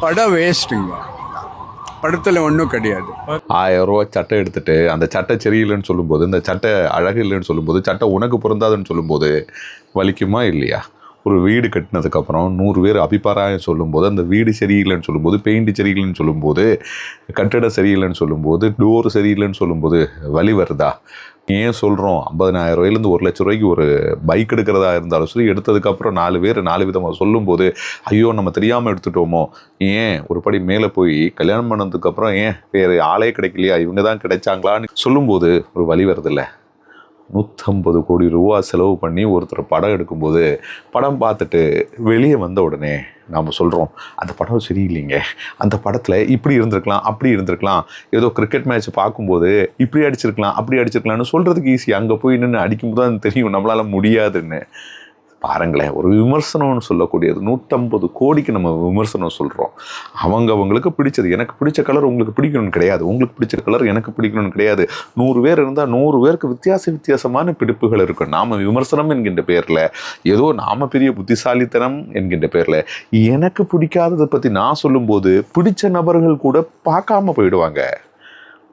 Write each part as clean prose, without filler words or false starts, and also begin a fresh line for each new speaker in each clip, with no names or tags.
படம் வேஸ்ட்டுங்க. படத்தில் ஒன்றும் கிடையாது.
1000 ரூபா சட்டை எடுத்துட்டு அந்த சட்டை சரியில்லைன்னு சொல்லும்போது, இந்த சட்டை அழகு இல்லைன்னு சொல்லும்போது, சட்டை உனக்கு பொருந்தாதுன்னு சொல்லும்போது வலிக்குமா இல்லையா? ஒரு வீடு கட்டினதுக்கப்புறம் 100 பேர் அபிப்பிராயம் சொல்லும்போது, அந்த வீடு சரியில்லைன்னு சொல்லும்போது, பெயிண்ட் சரியில்லைன்னு சொல்லும்போது, கட்டிடம் சரியில்லைன்னு சொல்லும்போது, டோர் சரியில்லைன்னு சொல்லும்போது வலி வருதா? ஏன் சொல்கிறோம், 50,000 ரூபாயிலேருந்து 1,00,000 ரூபாய்க்கு ஒரு பைக் எடுக்கிறதா இருந்தாலும் சரி, எடுத்ததுக்கப்புறம் 4 பேர் 4 விதமாக சொல்லும்போது, ஐயோ நம்ம தெரியாமல் எடுத்துட்டோமோ, ஏன் ஒரு படி மேலே போய் கல்யாணம் பண்ணதுக்கப்புறம் ஏன் வேறு ஆளே கிடைக்கலையா, இவங்க தான் கிடைச்சாங்களான்னு சொல்லும்போது ஒரு வலி வருதில்ல. 150 கோடி ரூபா செலவு பண்ணி ஒருத்தர் படம் எடுக்கும்போது, படம் பார்த்துட்டு வெளியே வந்த உடனே நாம் சொல்கிறோம், அந்த படம் சரியில்லைங்க, அந்த படத்தில் இப்படி இருந்திருக்கலாம், அப்படி இருந்திருக்கலாம், ஏதோ கிரிக்கெட் மேட்ச் பார்க்கும்போது இப்படி அடிச்சிருக்கலாம், அப்படி அடிச்சிருக்கலாம்னு சொல்கிறதுக்கு ஈஸி. அங்கே போய் நின்று அடிக்கும்போது தான் தெரியும் நம்மளால் முடியாதுன்னு. பாருங்களேன், ஒரு விமர்சனம்னு சொல்லக்கூடியது 150 கோடிக்கு நம்ம விமர்சனம் சொல்கிறோம். அவங்களுக்கு பிடிச்சது, எனக்கு பிடிச்ச கலர் உங்களுக்கு பிடிக்கணும்னு கிடையாது, உங்களுக்கு பிடிச்ச கலர் எனக்கு பிடிக்கணும்னு கிடையாது. 100 பேர் இருந்தால் 100 பேருக்கு வித்தியாசமான பிடிப்புகள் இருக்கும். நாம் விமர்சனம் என்கின்ற பேரில், ஏதோ நாம் பெரிய புத்திசாலித்தனம் என்கின்ற பேரில் எனக்கு பிடிக்காததை பற்றி நான் சொல்லும்போது பிடிச்ச நபர்கள் கூட பார்க்காம போயிடுவாங்க.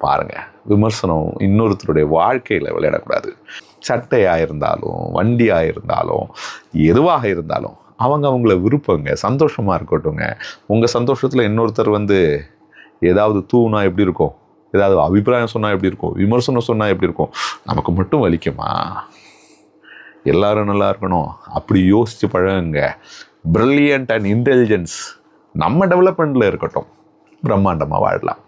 பாருங்கள், விமர்சனம் இன்னொருத்தருடைய வாழ்க்கையில் விளையாடக்கூடாது. சட்டையாக இருந்தாலும், வண்டியாக இருந்தாலும், எதுவாக இருந்தாலும் அவங்கள விருப்பங்க, சந்தோஷமாக இருக்கட்டுங்க. உங்கள் சந்தோஷத்தில் இன்னொருத்தர் ஏதாவது தூணா எப்படி இருக்கும், ஏதாவது அபிப்பிராயம் சொன்னால் எப்படி இருக்கும், விமர்சனம் சொன்னால் எப்படி இருக்கும், நமக்கு மட்டும் வலிக்குமா? எல்லாரும் நல்லா இருக்கணும் அப்படி யோசித்து பழகுங்க. பிரில்லியன்ட் அண்ட் இன்டெலிஜென்ஸ் நம்ம டெவலப்மெண்ட்டில் இருக்கட்டும், பிரம்மாண்டமாக வாழலாம்.